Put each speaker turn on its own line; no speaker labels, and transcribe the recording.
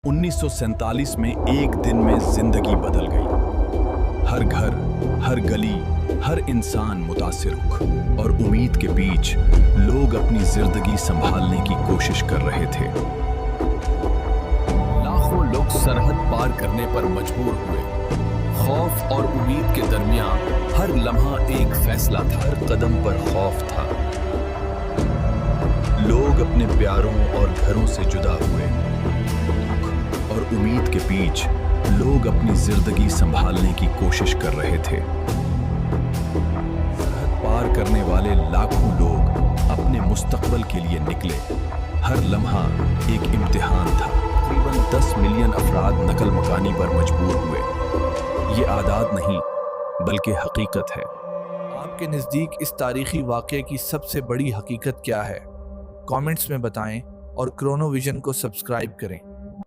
1947 में एक दिन में जिंदगी बदल गई। हर घर, हर गली, हर इंसान मुतासिर हुआ और उम्मीद के बीच लोग अपनी जिंदगी संभालने की कोशिश कर रहे थे।
लाखों लोग सरहद पार करने पर मजबूर हुए। खौफ और उम्मीद के दरमियान हर लम्हा एक फैसला था, हर कदम पर खौफ था।
लोग अपने प्यारों और घरों से जुदा हुए और उम्मीद के बीच लोग अपनी जिंदगी संभालने की कोशिश कर रहे थे। सरहद पार करने वाले लाखों लोग अपने मुस्तकबल के लिए निकले। हर लम्हा एक इम्तिहान था। तकरीबन 10 मिलियन अफराद नकल मकानी पर मजबूर हुए। ये आदात नहीं बल्कि हकीकत है।
आपके नज़दीक इस तारीखी वाक़े की सबसे बड़ी हकीकत क्या है? कमेंट्स में बताएं और क्रोनोविजन को सब्सक्राइब करें।